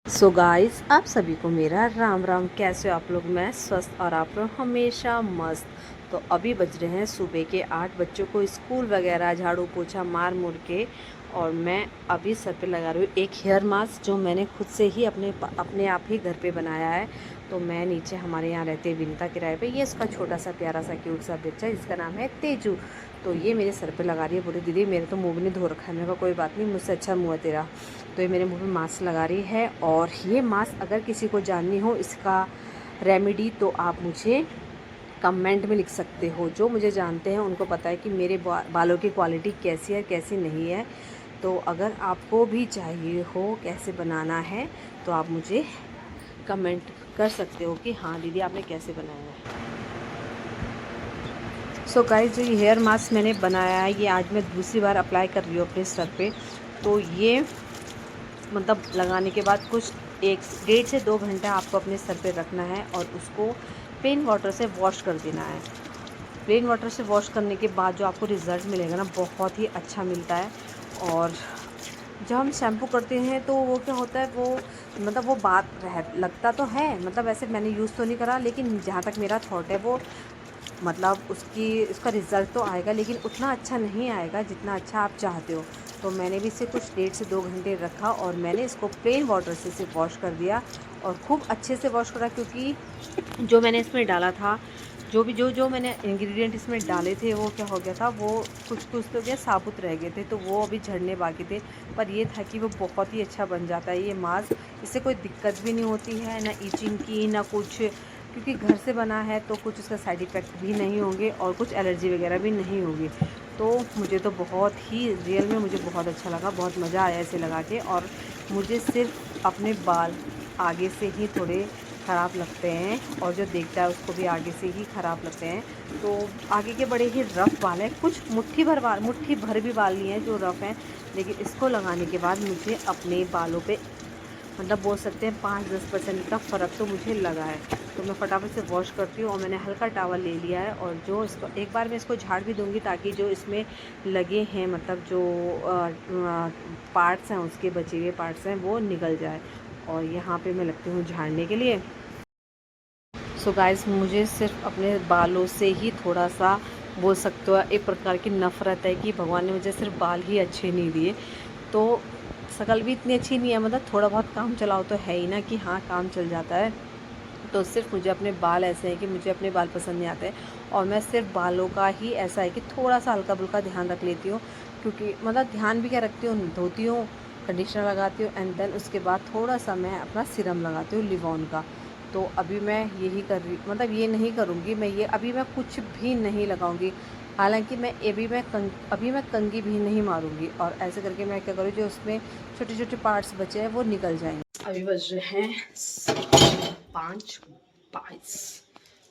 So guys, आप सभी को मेरा राम राम। कैसे हो आप लोग? मैं स्वस्थ और आप लोग हमेशा मस्त। तो अभी बज रहे हैं सुबह के 8। बच्चों को स्कूल वगैरह झाड़ू पोछा मार मुड़ के और मैं अभी सर पे लगा रही हूँ एक हेयर मास्क जो मैंने खुद से ही अपने आप ही घर पे बनाया है। तो मैं नीचे हमारे यहाँ रहते हैं विनीता किराए पे। ये इसका छोटा सा प्यारा सा क्यूट सा बच्चा जिसका नाम है तेजू। तो ये मेरे सर पे लगा रही है। बोली दीदी मेरे तो मुँह भी नहीं धो रखा है। मैंने कहा कोई बात नहीं, मुझसे अच्छा मुँह है तेरा। तो ये मेरे मुंह पे मास्क लगा रही है। और ये मास्क अगर किसी को जाननी हो इसका रेमेडी तो आप मुझे कमेंट में लिख सकते हो। जो मुझे जानते हैं उनको पता है कि मेरे बालों की क्वालिटी कैसी है कैसी नहीं है। तो अगर आपको भी चाहिए हो कैसे बनाना है तो आप मुझे कमेंट कर सकते हो कि हाँ दीदी आपने कैसे बनाया है। सो गाइस, जो ये हेयर मास्क मैंने बनाया है ये आज मैं दूसरी बार अप्लाई कर रही हूँ अपने सर पे। तो ये मतलब लगाने के बाद कुछ 1 से 1.5 घंटा आपको अपने सर पे रखना है और उसको प्लेन वाटर से वॉश कर देना है। प्लेन वाटर से वॉश करने के बाद जो आपको रिज़ल्ट मिलेगा ना बहुत ही अच्छा मिलता है। और जब हम शैम्पू करते हैं तो वो क्या होता है वो मतलब वो बात रह लगता तो है, मतलब ऐसे मैंने यूज़ तो नहीं करा लेकिन जहाँ तक मेरा थॉट है वो मतलब उसका रिज़ल्ट तो आएगा लेकिन उतना अच्छा नहीं आएगा जितना अच्छा आप चाहते हो। तो मैंने भी इसे कुछ 1.5 से 2 घंटे रखा और मैंने इसको प्लेन वाटर से इसे वॉश कर दिया और खूब अच्छे से वॉश करा। क्योंकि जो मैंने इसमें डाला था, जो मैंने इंग्रेडिएंट इसमें डाले थे वो क्या हो गया था, वो कुछ कुछ तो क्या साबुत रह गए थे तो वो अभी झड़ने बाकी थे। पर ये था कि वो बहुत ही अच्छा बन जाता है ये मास्क। इससे कोई दिक्कत भी नहीं होती है, ना ईचिंग की ना कुछ। क्योंकि घर से बना है तो कुछ उसका साइड इफ़ेक्ट भी नहीं होंगे और कुछ एलर्जी वगैरह भी नहीं होगी। तो मुझे तो बहुत ही रियल में मुझे बहुत अच्छा लगा, बहुत मज़ा आया इसे लगा के। और मुझे सिर्फ अपने बाल आगे से ही थोड़े ख़राब लगते हैं और जो देखता है उसको भी आगे से ही ख़राब लगते हैं। तो आगे के बड़े ही रफ़ बाल हैं, कुछ मुट्ठी भर भी बाल नहीं हैं जो रफ़ हैं। लेकिन इसको लगाने के बाद मुझे अपने बालों पे मतलब बोल सकते हैं 5-10% का फ़र्क तो मुझे लगा है। तो मैं फटाफट से वॉश करती हूँ और मैंने हल्का टॉवल ले लिया है और जो इसको एक बार मैं इसको झाड़ भी दूँगी ताकि जो इसमें लगे हैं मतलब जो पार्ट्स हैं उसके बचे हुए पार्ट्स हैं वो निकल जाए। और यहाँ पे मैं लगती हूँ झाड़ने के लिए। सो गाइस, मुझे सिर्फ अपने बालों से ही थोड़ा सा बोल सकते हो एक प्रकार की नफ़रत है कि भगवान ने मुझे सिर्फ बाल ही अच्छे नहीं दिए। तो शकल भी इतनी अच्छी नहीं है, मतलब थोड़ा बहुत काम चलाओ तो है ही ना कि हाँ काम चल जाता है। तो सिर्फ मुझे अपने बाल ऐसे हैं कि मुझे अपने बाल पसंद नहीं आते और मैं सिर्फ बालों का ही ऐसा है कि थोड़ा सा हल्का फुल्का ध्यान रख लेती हूँ। क्योंकि मतलब ध्यान भी क्या रखती हूँ, धोती हूँ, कंडीशनर लगाती हूँ एंड देन उसके बाद थोड़ा सा मैं अपना सीरम लगाती हूँ लिवॉन का। तो अभी मैं यही कर रही, मतलब ये नहीं करूँगी मैं, ये अभी मैं कुछ भी नहीं लगाऊँगी। हालांकि अभी मैं कंघी भी नहीं मारूँगी और ऐसे करके मैं क्या करूँ जो उसमें छोटे छोटे पार्ट्स बचे हैं वो निकल जाएंगे। अभी बज रहे हैं 5:22।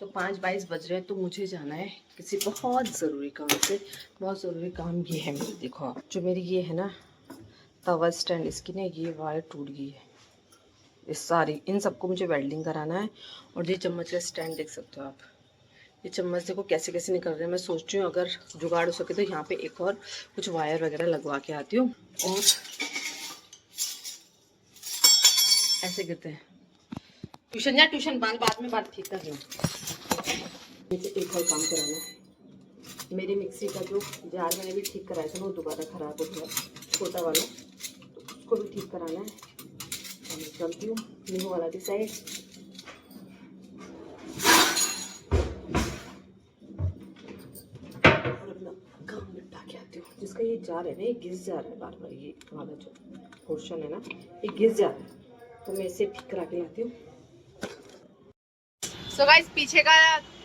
तो 5:22 बज रहे हैं तो मुझे जाना है किसी बहुत ज़रूरी काम से। बहुत ज़रूरी काम ये है मेरे, देखो आप जो मेरी ये है ना तवा स्टैंड, इसकी ना ये वायर टूट गई है। इस सारी इन सबको मुझे वेल्डिंग कराना है। और ये चम्मच का स्टैंड देख सकते हो आप, ये चम्मच देखो कैसे कैसे निकल रहे हैं। मैं सोच रही हूँ अगर जुगाड़ हो सके तो यहाँ पे एक और कुछ वायर वगैरह लगवा के आती हूँ। और ऐसे गिरते हैं। ट्यूशन या ट्यूशन बाद में बात ठीक कर रही हूँ। मुझे एक और काम कराना है। मेरी मिक्सी का जो जार मैंने भी ठीक कराया था वो दोबारा ख़राब हो गया, छोटा वाला, तो उसको भी ठीक कराना है। और मैं चलती हूँ नींबू वाला की साइड। और अपना काम निपटा के आती हूँ। जिसका ये जार है ना ये घिस जा रहा है बार बार, ये वाला जो पोर्शन है ना ये घिस जा रहा है, तो मैं इसे ठीक करा के आती हूँ। सो गाइस,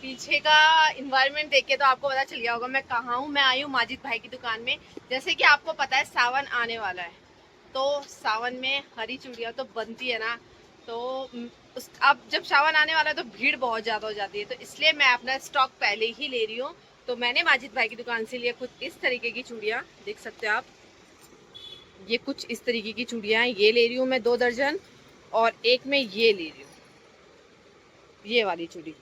पीछे का इन्वायरमेंट देख के तो आपको पता चल गया होगा मैं कहाँ हूँ। मैं आई हूँ माजिद भाई की दुकान में। जैसे कि आपको पता है सावन आने वाला है, तो सावन में हरी चूड़ियाँ तो बनती है ना। तो अब जब सावन आने वाला है तो भीड़ बहुत ज़्यादा हो जाती है, तो इसलिए मैं अपना स्टॉक पहले ही ले रही हूँ। तो मैंने माजिद भाई की दुकान से लिया कुछ इस तरीके की चूड़ियाँ, देख सकते हो आप। ये कुछ इस तरीके की चूड़ियाँ हैं, ये ले रही हूँ मैं 2 दर्जन। और एक में ये ले रही हूँ, ये वाली चूड़ी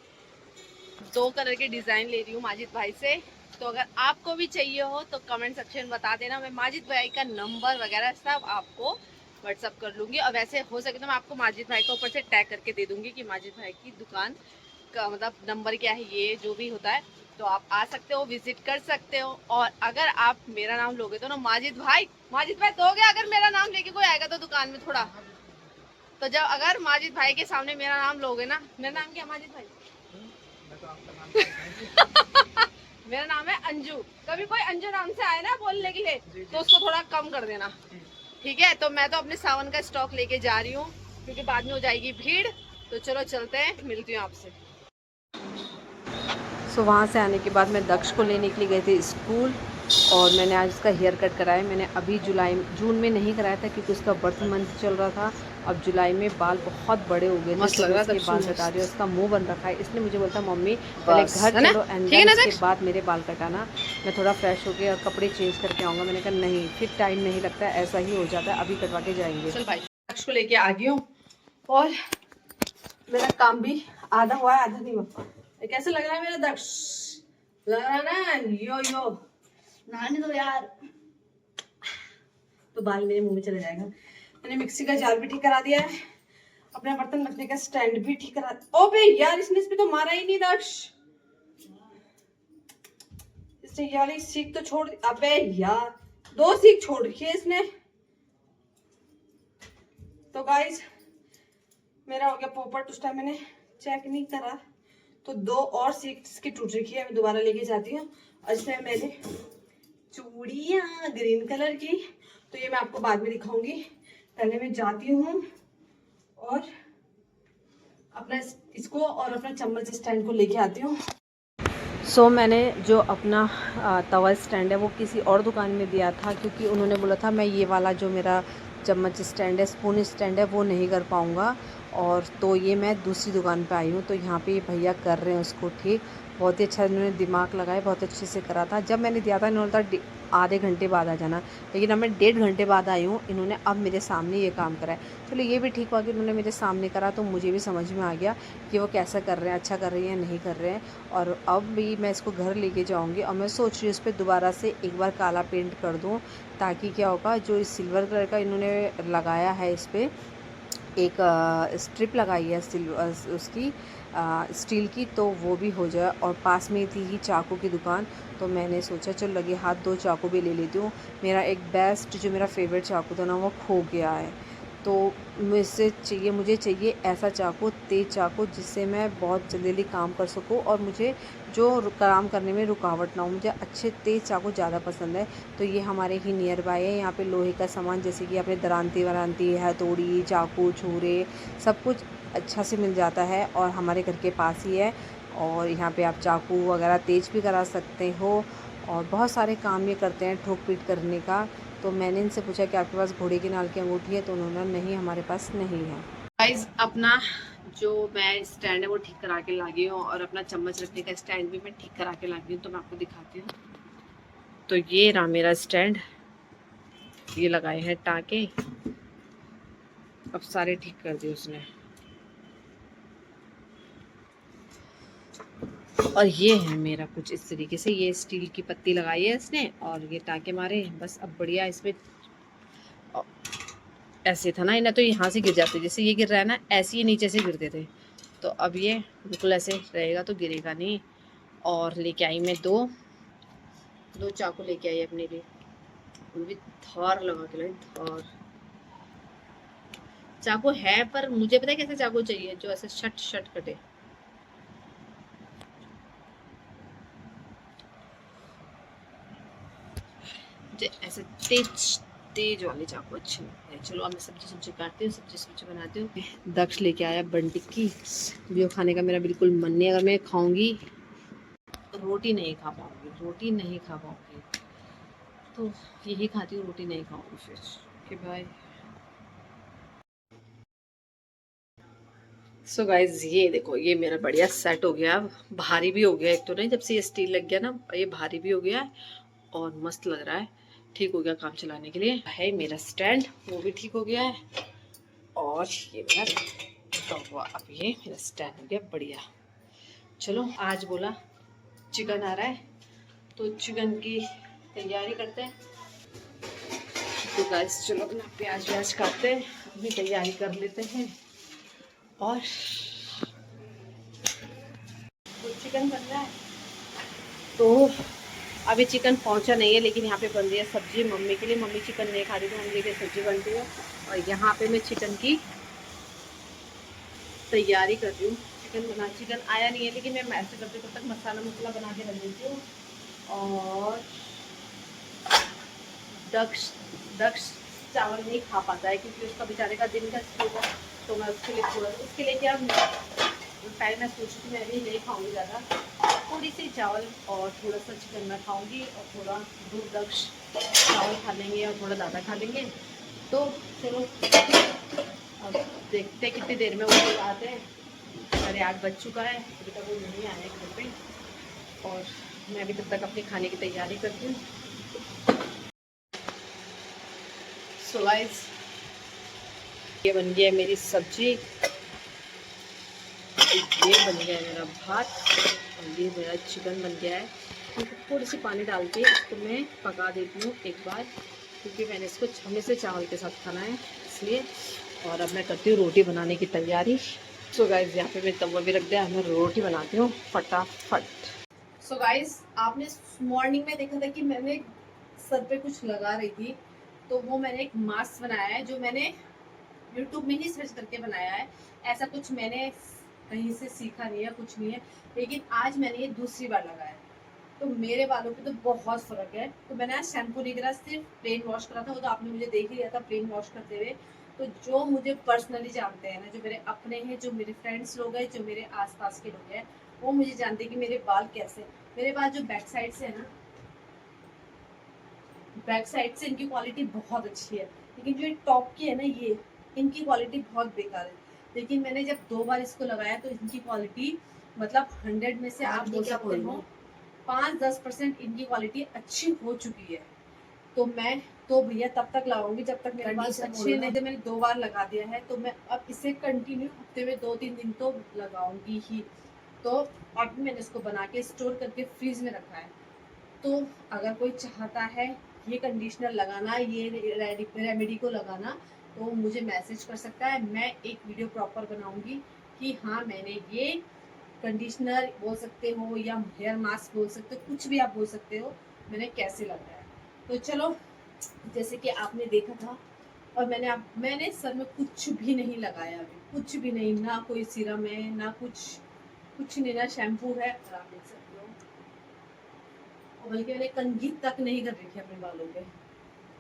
2 कलर के डिज़ाइन ले रही हूँ माजिद भाई से। तो अगर आपको भी चाहिए हो तो कमेंट सेक्शन में बता देना, मैं माजिद भाई का नंबर वगैरह सब आपको व्हाट्सअप कर लूँगी। और वैसे हो सके तो मैं आपको माजिद भाई को ऊपर से टैग करके दे दूँगी कि माजिद भाई की दुकान का मतलब नंबर क्या है, ये जो भी होता है, तो आप आ सकते हो, विजिट कर सकते हो। और अगर आप मेरा नाम लोगे तो ना माजिद भाई दोगे, अगर मेरा नाम लेके कोई आएगा तो दुकान में थोड़ा, तो जब अगर माजिद भाई के सामने मेरा नाम लोगे ना, मेरा नाम क्या माजिद भाई? मेरा नाम है अंजू। कभी कोई अंजू नाम से आए ना बोलने के लिए तो उसको थोड़ा कम कर देना, ठीक है? तो मैं तो अपने सावन का स्टॉक लेके जा रही हूँ क्योंकि बाद में हो जाएगी भीड़। तो चलो चलते हैं, मिलती हूँ आपसे। सो वहाँ से आने के बाद मैं दक्ष को लेने के लिए गई थी स्कूल, और मैंने आज उसका हेयर कट कराया। मैंने अभी जून में नहीं कराया था क्योंकि उसका बर्थ मंथ चल रहा था। अब जुलाई में बाल बहुत बड़े हो गए थे, तो मैं उसके बाल कटा रही हूँ। उसका मुंह बन रखा है, इसलिए मुझे बोलता मम्मी पहले घर चलो एंड देन उसके बाद मेरे बाल कटाना, मैं थोड़ा फ्रेश होके और कपड़े चेंज करके आऊँगा। मैंने कहा नहीं, फिर टाइम नहीं लगता, ऐसा ही हो जाता है, अभी कटवा के जाएंगे। चल भाई, दक्ष को लेके आ गई हूँ और मेरा काम भी आधा हुआ है, आधा नहीं हुआ। कैसे लग रहा है मेरा दक्ष? लग रहा है ना यो यो? नहाने दो यार, तो बाल मेरे मुंह में चले जाएगा। मैंने मिक्सी का जार भी ठीक करा दिया है, अपना बर्तन रखने का स्टैंड भी ठीक करा। ओ बे यार, इसने इस पे तो मारा ही नहीं दक्ष, इसने यार एक सीख तो छोड़। अबे यार, 2 सीख छोड़ रखी है इसने। तो गाइस मेरा हो गया पोपट। उस टाइम मैंने चेक नहीं करा, तो 2 और सीख इसकी टूट रखी है, मैं दोबारा लेके जाती हूँ। और इसमें मैंने चूड़ियाँ ग्रीन कलर की, तो ये मैं आपको बाद में दिखाऊंगी। पहले मैं जाती हूँ और अपना इसको और अपना चम्मच स्टैंड को लेके आती हूँ। सो मैंने जो अपना तवा स्टैंड है वो किसी और दुकान में दिया था, क्योंकि उन्होंने बोला था मैं ये वाला जो मेरा चम्मच स्टैंड है, स्पून स्टैंड है, वो नहीं कर पाऊँगा। और तो ये मैं दूसरी दुकान पे आई हूँ, तो यहाँ पे ये भैया कर रहे हैं उसको ठीक। बहुत ही अच्छा इन्होंने दिमाग लगाया, बहुत अच्छे से करा था। जब मैंने दिया था इन्होंने था आधे घंटे बाद आ जाना, लेकिन अब मैं 1.5 घंटे बाद आई हूँ, इन्होंने अब मेरे सामने ये काम करा है। चलो ये भी ठीक हुआ कि उन्होंने मेरे सामने करा, तो मुझे भी समझ में आ गया कि वो कैसा कर रहे हैं, अच्छा कर रहे हैं या नहीं कर रहे हैं। और अब भी मैं इसको घर लेके जाऊंगी और मैं सोच रही हूँ इस पर दोबारा से एक बार काला पेंट कर दूँ, ताकि क्या होगा, जो इस सिल्वर कलर का इन्होंने लगाया है इस पर एक स्ट्रिप लगाई है सिल्वर उसकी स्टील की, तो वो भी हो जाए। और पास में थी ही चाकू की दुकान, तो मैंने सोचा चल लगे हाथ 2 चाकू भी ले लेती हूँ। मेरा एक बेस्ट जो मेरा फेवरेट चाकू था ना, वो खो गया है, तो मुझे चाहिए ऐसा चाकू, तेज़ चाकू, जिससे मैं बहुत जल्दी काम कर सकूं और मुझे जो काम करने में रुकावट ना हो। मुझे अच्छे तेज़ चाकू ज़्यादा पसंद है। तो ये हमारे ही नियर बाय है, यहाँ पे लोहे का सामान जैसे कि अपने दरांती वरांती, हथौड़ी, चाकू, छुरे, सब कुछ अच्छा से मिल जाता है और हमारे घर के पास ही है। और यहाँ पे आप चाकू वगैरह तेज़ भी करा सकते हो, और बहुत सारे काम ये करते हैं ठोक पीट करने का। तो मैंने इनसे पूछा कि आपके पास घोड़े की नाल की अंगूठी है, तो उन्होंने नहीं, हमारे पास नहीं है। गाइस अपना जो मैं स्टैंड है वो ठीक करा के ला गई हूँ, और अपना चम्मच रखने का स्टैंड भी मैं ठीक करा के ला गई हूँ, तो मैं आपको दिखाती हूँ। तो ये रहा मेरा स्टैंड, ये लगाए हैं टाँके, अब सारे ठीक कर दिए उसने। और ये है मेरा कुछ इस तरीके से, ये स्टील की पत्ती लगाई है इसने और ये टाँके मारे, बस अब बढ़िया। इसमें ऐसे था ना, इन्हें तो यहाँ से गिर जाते, जैसे ये गिर रहा है ना, ऐसे ही नीचे से गिरते थे, तो अब ये बिल्कुल ऐसे रहेगा तो गिरेगा नहीं। और लेके आई मैं दो चाकू लेके आई अपने लिए, वो भी धार लगा के लाई, धार चाकू है, पर मुझे पता है कैसे चाकू चाहिए, जो ऐसे शट शट कटे। मुझे ऐसे तेज तेज वाले चाकू अच्छे लगते हैं। चलो अब मैं सब्जी काटती हूँ, सब्जी बनाती हूँ। दक्ष लेके आया बन टिक्की, जो खाने का मेरा बिल्कुल मन नहीं। अगर मैं खाऊंगी रोटी नहीं खा पाऊंगी, तो यही खाती हूँ, रोटी नहीं खाऊंगी फिर। Okay bye. सो गाइज ये देखो, ये मेरा बढ़िया सेट हो गया, अब भारी भी हो गया, एक तो नहीं, जब से ये स्टील लग गया ना, ये भारी भी हो गया है और मस्त लग रहा है, ठीक हो गया काम चलाने के लिए। है मेरा स्टैंड, वो भी ठीक हो गया है, और ये मेरा तवा, अब ये मेरा स्टैंड हो गया बढ़िया। चलो आज बोला चिकन आ रहा है, तो चिकन की तैयारी करते हैं। तो गाइस चलो अपना प्याज व्याज काटते हैं, अभी तैयारी कर लेते हैं। और चिकन बन रहा है, तो अभी चिकन पहुंचा नहीं है, लेकिन यहाँ पे बन रही है सब्जी मम्मी के लिए। मम्मी चिकन नहीं खा रही तो मम्मी के लिए सब्जी बन रही है। और यहाँ पे मैं चिकन की तैयारी कर रही हूँ। चिकन आया नहीं है, लेकिन मैं मैसे करती हूँ, तब तक मसाला बना के रख देती हूँ। और दक्ष दक्ष चावल नहीं खा पाता है, क्योंकि उसका बेचारे का दिन का स्कूल है। तो मैं उसके लिए क्या टाइम मैं सोची थी मैं भी नहीं खाऊंगी ज़्यादा, थोड़ी सी चावल और थोड़ा सा चिकन मैं खाऊंगी, और थोड़ा दूध दक्ष चावल खा लेंगे और थोड़ा ज़्यादा खा लेंगे। तो चलो अब देखते कितनी देर में वो लोग आते हैं। 8:30 बज चुका है, अभी तक वो नहीं आए घर पे, और मैं अभी तब तक अपने खाने की तैयारी करती हूँ। सो गाइस, ये बन गया है मेरी सब्जी, ये बन गया है मेरा भात, और ये मेरा चिकन बन गया है। थोड़ी सी पानी डाल के इसको मैं पका देती हूँ एक बार, क्योंकि मैंने इसको हमेशा चावल के साथ खाना है इसलिए। और अब मैं करती हूँ रोटी बनाने की तैयारी। सो गाइस, यहाँ पे मैं तवा भी रख दिया, मैं रोटी बनाती हूँ फटाफट। सो गाइस, आपने मॉर्निंग में देखा था कि मैंने सर पे कुछ लगा रही थी, तो वो मैंने एक मास्क बनाया है, जो मैंने यूट्यूब में ही सर्च करके बनाया है। ऐसा कुछ मैंने कहीं से सीखा नहीं है, कुछ नहीं है, लेकिन आज मैंने ये दूसरी बार लगाया, तो मेरे बालों पे तो बहुत फर्क है। तो मैंने आज शैम्पू नहीं करा, सिर्फ प्लेन वॉश करा था, वो तो आपने मुझे देख ही लिया था प्लेन वॉश करते हुए। तो जो मुझे पर्सनली जानते हैं ना, जो मेरे अपने हैं, जो मेरे फ्रेंड्स लोग हैं, जो मेरे आसपास के लोग हैं, वो मुझे जानते हैं कि मेरे बाल कैसे। मेरे बाल जो बैक साइड से है ना, बैक साइड से इनकी क्वालिटी बहुत अच्छी है, लेकिन जो टॉप की है ना, ये इनकी क्वालिटी बहुत बेकार है। लेकिन मैंने जब 2 बार इसको लगाया तो इनकी क्वालिटी मतलब 100 में से आप बोल सकते हो 5-10% इनकी क्वालिटी अच्छी हो चुकी है। तो मैं तो भैया तब तक लगाऊंगी जब तक मेरे बाल अच्छे नहीं। तो मैंने 2 बार लगा दिया है, तो मैं अब इसे कंटिन्यू हफ्ते में 2-3 दिन तो लगाऊंगी ही। तो अब मैंने इसको बना के स्टोर करके फ्रीज में रखा है। तो अगर कोई चाहता है ये कंडीशनर लगाना, ये रेमेडी को लगाना, तो मुझे मैसेज कर सकता है। मैं एक वीडियो प्रॉपर बनाऊंगी कि हाँ, मैंने ये कंडीशनर बोल सकते हो या हेयर मास्क बोल सकते हो, कुछ भी आप बोल सकते हो, मैंने कैसे लगाया। तो चलो, जैसे कि आपने देखा था, और मैंने सर में कुछ भी नहीं लगाया, अभी कुछ भी नहीं, ना कोई सीरम है, ना कुछ नहीं, ना शैम्पू है, और आप देख सकते हो, और बल्कि मैंने कंघी तक नहीं कर रखी अपने बालों पे।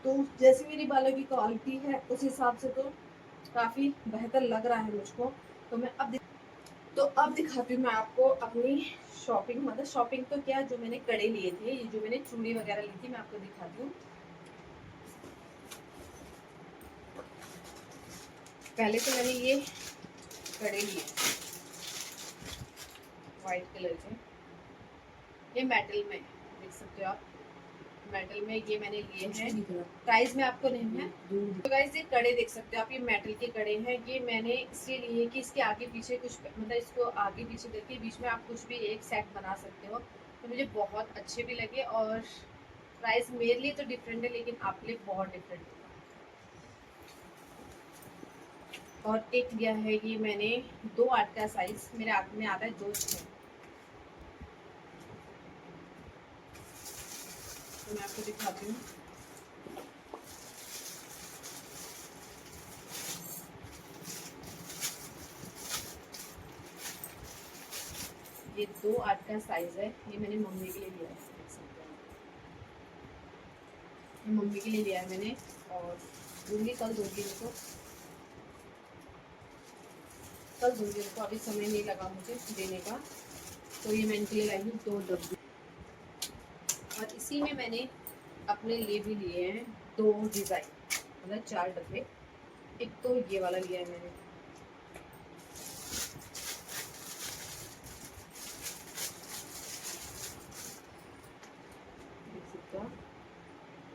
तो जैसे मेरी बालों की क्वालिटी है उस हिसाब से तो काफ़ी बेहतर लग रहा है मुझको। तो मैं अब दिखाती हूँ मैं आपको अपनी शॉपिंग, मतलब शॉपिंग तो क्या, जो मैंने कड़े लिए थे, ये जो मैंने चूड़ी वगैरह ली थी, मैं आपको दिखाती हूँ। पहले तो मैंने ये कड़े लिए वाइट कलर के, ये मेटल में, देख सकते हो आप, मेटल में ये मैंने लिए हैं। प्राइस में आपको नहीं है। तो गाइस, ये कड़े देख सकते हो आप, ये मेटल के कड़े हैं। ये मैंने इसलिए लिए कि इसके आगे पीछे कुछ, मतलब इसको आगे पीछे करके बीच में आप कुछ भी एक सेट बना सकते हो। तो मुझे बहुत अच्छे भी लगे, और प्राइस मेरे लिए तो डिफरेंट है, लेकिन आपके लिए बहुत डिफरेंट है। और एक लिया है ये मैंने 2-8 का साइज, मेरे हाथ में आता है 2-6। तो मैं आपको दिखाती हूँ। ये 2-8 का साइज है, ये मैंने मम्मी के लिए लिया है, देख सकते हैं, ये मम्मी के लिए लिया है मैंने। और दूंगी, कल दूंगी इनको, कल दूंगी इनको, अभी समय नहीं लगा मुझे देने का। तो ये मैं इनके लिए लाई हूँ 2 डब्बे, और इसी में मैंने अपने लिए भी लिए हैं 2 डिज़ाइन, मतलब 4 डब्बे। एक तो ये वाला लिया है मैंने, देख सकते हो,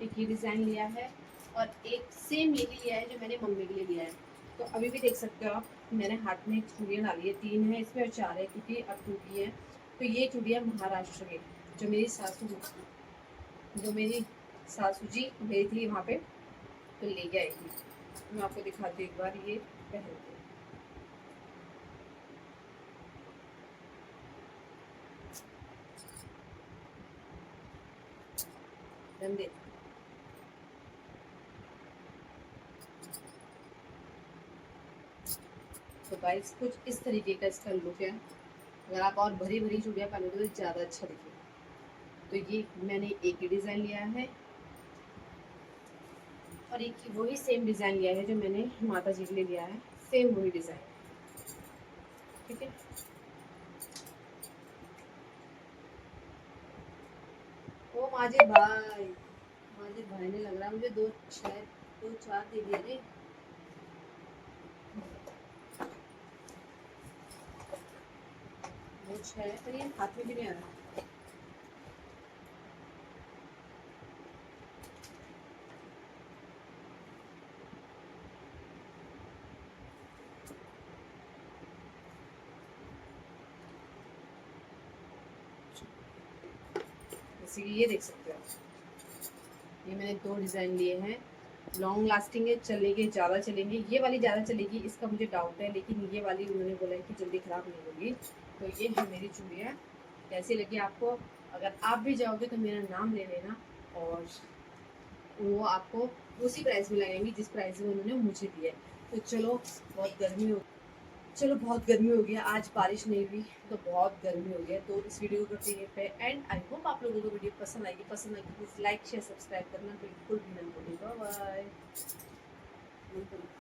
एक ये डिज़ाइन लिया है, और एक सेम यही लिया है जो मैंने मम्मी के लिए लिया है। तो अभी भी देख सकते हो आप, मैंने हाथ में चूड़ियाँ डाली है, 3 है इसमें और 4 है, क्योंकि अब टूटी है। तो ये चूड़ियाँ महाराष्ट्र की, जो मेरी सासू जी गई थी वहाँ पे, तो ले आएगी। मैं आपको दिखाती हूँ एक बार ये पहन के। गंदे तो गाइस कुछ इस तरीके का इसका लुक है। अगर आप और भरी भरी चूड़ियाँ पहनोगे तो ज़्यादा अच्छा दिखेगा। तो ये मैंने एक ही डिज़ाइन लिया है और एक ही वही सेम डिज़ाइन लिया है जो मैंने माता जी के लिए लिया है, सेम वही डिज़ाइन, ठीक है। ओ माजिद भाई ने लग रहा है मुझे दो चार दे दिए रे। वो 6 है पर ये हाथ में भी नहीं आ रहा। जैसे कि ये देख सकते हो आप, ये मैंने दो डिज़ाइन लिए हैं। लॉन्ग लास्टिंग है, चलेंगे, ज़्यादा चलेंगे। ये वाली ज़्यादा चलेगी इसका मुझे डाउट है, लेकिन ये वाली उन्होंने बोला है कि जल्दी ख़राब नहीं होगी। तो ये है मेरी चूड़ियाँ। कैसी लगी आपको? अगर आप भी जाओगे तो मेरा नाम ले लेना और वो आपको उसी प्राइस में लगाएंगी जिस प्राइस में उन्होंने मुझे दिया है। तो चलो बहुत गर्मी हो गई है, आज बारिश नहीं हुई तो बहुत गर्मी हो गई है। तो इस वीडियो को करते हैं पे एंड। आई होप आप लोगों को वीडियो पसंद आएगी। प्लीज़ लाइक शेयर सब्सक्राइब करना बिल्कुल भी ना भूलिए। Bye bye.